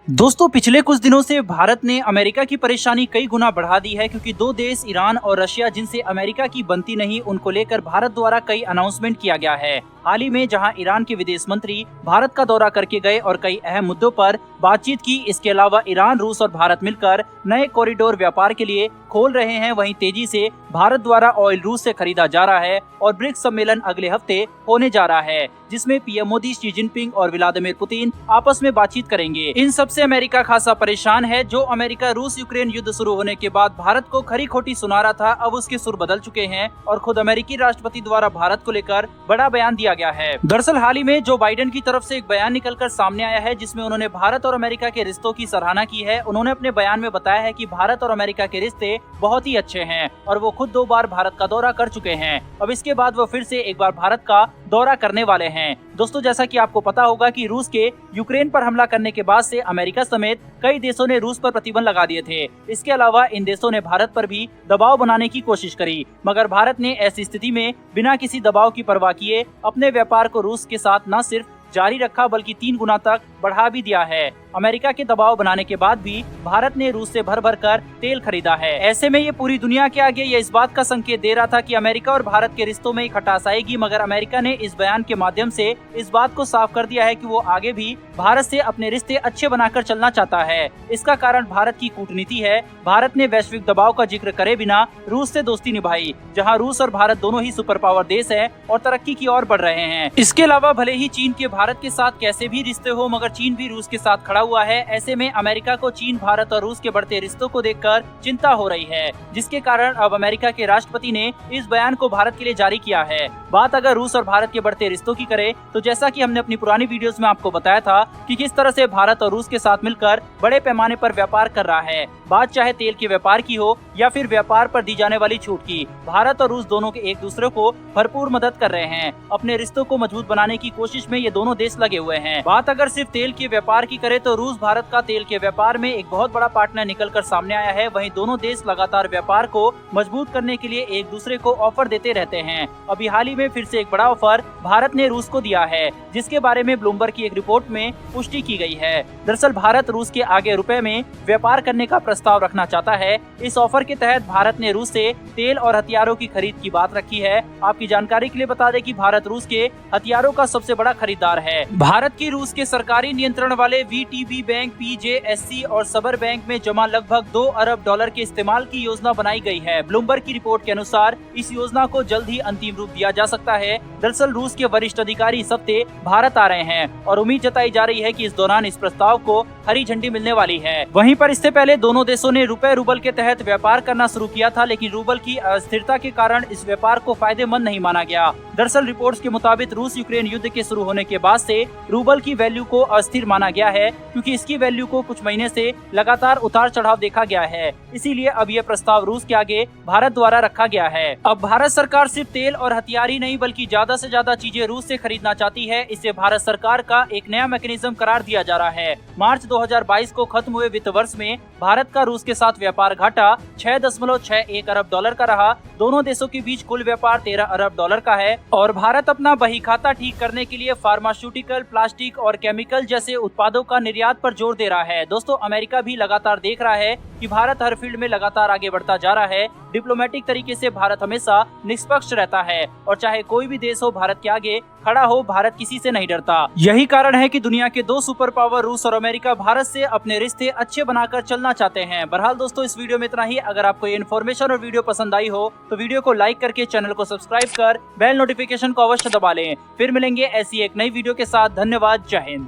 दोस्तों पिछले कुछ दिनों से भारत ने अमेरिका की परेशानी कई गुना बढ़ा दी है, क्योंकि दो देश ईरान और रशिया जिनसे अमेरिका की बनती नहीं, उनको लेकर भारत द्वारा कई अनाउंसमेंट किया गया है। हाल ही में जहां ईरान के विदेश मंत्री भारत का दौरा करके गए और कई अहम मुद्दों पर बातचीत की। इसके अलावा ईरान, रूस और भारत मिलकर नए कॉरिडोर व्यापार के लिए खोल रहे हैं। वहीं तेजी से भारत द्वारा ऑयल रूस से खरीदा जा रहा है और ब्रिक्स सम्मेलन अगले हफ्ते होने जा रहा है, जिसमें पीएम मोदी, शी जिनपिंग और व्लादिमीर पुतिन आपस में बातचीत करेंगे। इन सबसे अमेरिका खासा परेशान है। जो अमेरिका रूस यूक्रेन युद्ध शुरू होने के बाद भारत को खरी खोटी सुना रहा था, अब उसके सुर बदल चुके हैं और खुद अमेरिकी राष्ट्रपति द्वारा भारत को लेकर बड़ा बयान दिया गया है। दरअसल हाल ही में जो बाइडेन की तरफ से एक बयान निकलकर सामने आया है, जिसमें उन्होंने भारत और अमेरिका के रिश्तों की सराहना की है। उन्होंने अपने बयान में बताया है कि भारत और अमेरिका के रिश्ते बहुत ही अच्छे हैं और वो खुद 2 बार भारत का दौरा कर चुके हैं। अब इसके बाद वो फिर से एक बार भारत का दौरा करने वाले हैं। दोस्तों, जैसा कि आपको पता होगा कि रूस के यूक्रेन पर हमला करने के बाद से अमेरिका समेत कई देशों ने रूस पर प्रतिबंध लगा दिए थे। इसके अलावा इन देशों ने भारत पर भी दबाव बनाने की कोशिश करी, मगर भारत ने ऐसी स्थिति में बिना किसी दबाव की परवाह किए अपने व्यापार को रूस के साथ न सिर्फ जारी रखा, बल्कि 3 गुना तक बढ़ा भी दिया है। अमेरिका के दबाव बनाने के बाद भी भारत ने रूस से भर भर कर तेल खरीदा है। ऐसे में ये पूरी दुनिया के आगे ये इस बात का संकेत दे रहा था कि अमेरिका और भारत के रिश्तों में खटास आएगी, मगर अमेरिका ने इस बयान के माध्यम से इस बात को साफ कर दिया है कि वो आगे भी भारत से अपने रिश्ते अच्छे बनाकर चलना चाहता है। इसका कारण भारत की कूटनीति है। भारत ने वैश्विक दबाव का जिक्र करे बिना रूस से दोस्ती निभाई, जहाँ रूस और भारत दोनों ही सुपर पावर देश है और तरक्की की ओर बढ़ रहे हैं। इसके अलावा भले ही चीन के भारत के साथ कैसे भी रिश्ते हो, मगर चीन भी रूस के साथ खड़ा हुआ है। ऐसे में अमेरिका को चीन, भारत और रूस के बढ़ते रिश्तों को देखकर चिंता हो रही है, जिसके कारण अब अमेरिका के राष्ट्रपति ने इस बयान को भारत के लिए जारी किया है। बात अगर रूस और भारत के बढ़ते रिश्तों की करें, तो जैसा कि हमने अपनी पुरानी वीडियोस में आपको बताया था कि किस तरह से भारत और रूस के साथ मिलकर बड़े पैमाने पर व्यापार कर रहा है। बात चाहे तेल के व्यापार की हो या फिर व्यापार पर दी जाने वाली छूट की, भारत और रूस दोनों के एक दूसरे को भरपूर मदद कर रहे हैं। अपने रिश्तों को मजबूत बनाने की कोशिश में ये दोनों देश लगे हुए हैं। बात अगर सिर्फ तेल के व्यापार की करे, तो रूस भारत का तेल के व्यापार में एक बहुत बड़ा पार्टनर निकलकर सामने आया है। वहीं दोनों देश लगातार व्यापार को मजबूत करने के लिए एक दूसरे को ऑफर देते रहते हैं। अभी हाल ही में फिर से एक बड़ा ऑफर भारत ने रूस को दिया है, जिसके बारे में ब्लूमबर्ग की एक रिपोर्ट में पुष्टि की गई है। दरअसल भारत रूस के आगे रुपए में व्यापार करने का प्रस्ताव रखना चाहता है। इस ऑफर के तहत भारत ने रूस से तेल और हथियारों की खरीद की बात रखी है। आपकी जानकारी के लिए बता दें कि भारत रूस के हथियारों का सबसे बड़ा खरीदार है। भारत की रूस के सरकारी नियंत्रण वाले वीटीबी बैंक, पीजेएससी और सबर बैंक में जमा लगभग $2 अरब के इस्तेमाल की योजना बनाई गई है। ब्लूमबर्ग की रिपोर्ट के अनुसार इस योजना को जल्द ही अंतिम रूप दिया जा सकता है। दरअसल रूस के वरिष्ठ अधिकारी इस हफ्ते भारत आ रहे हैं और उम्मीद जताई जा रही है कि इस दौरान इस प्रस्ताव को हरी झंडी मिलने वाली है। वहीं पर इससे पहले दोनों देशों ने रुपए रूबल के तहत व्यापार करना शुरू किया था, लेकिन रूबल की अस्थिरता के कारण इस व्यापार को फायदेमंद नहीं माना गया। दरअसल रिपोर्ट्स के मुताबिक रूस यूक्रेन युद्ध के शुरू होने के बाद से रूबल की वैल्यू को अस्थिर माना गया है, क्योंकि इसकी वैल्यू को कुछ महीने से लगातार उतार चढ़ाव देखा गया है। इसीलिए अब यह प्रस्ताव रूस के आगे भारत द्वारा रखा गया है। अब भारत सरकार सिर्फ तेल और हथियार ही नहीं, बल्कि ज्यादा से ज्यादा चीजें रूस से खरीदना चाहती है। इसे भारत सरकार का एक नया मैकेनिज्म करार दिया जा रहा है। मार्च 2022 को खत्म हुए वित्त वर्ष में भारत का रूस के साथ व्यापार घाटा $6.61 अरब का रहा। दोनों देशों के बीच कुल व्यापार $13 अरब का है और भारत अपना बहीखाता ठीक करने के लिए फार्मास्यूटिकल, प्लास्टिक और केमिकल जैसे उत्पादों का निर्यात पर जोर दे रहा है। दोस्तों, अमेरिका भी लगातार देख रहा है कि भारत हर फील्ड में लगातार आगे बढ़ता जा रहा है। डिप्लोमेटिक तरीके से भारत हमेशा निष्पक्ष रहता है और चाहे कोई भी देश हो, भारत के आगे खड़ा हो, भारत किसी से नहीं डरता। यही कारण है कि दुनिया के 2 सुपर पावर रूस और अमेरिका भारत से अपने रिश्ते अच्छे बनाकर चलना चाहते हैं। बहरहाल दोस्तों, इस वीडियो में इतना ही। अगर आपको ये इन्फॉर्मेशन और वीडियो पसंद आई हो तो वीडियो को लाइक करके चैनल को सब्सक्राइब कर बेल नोटिफिकेशन को अवश्य दबा लें। फिर मिलेंगे ऐसी एक नई वीडियो के साथ। धन्यवाद। जय हिंद।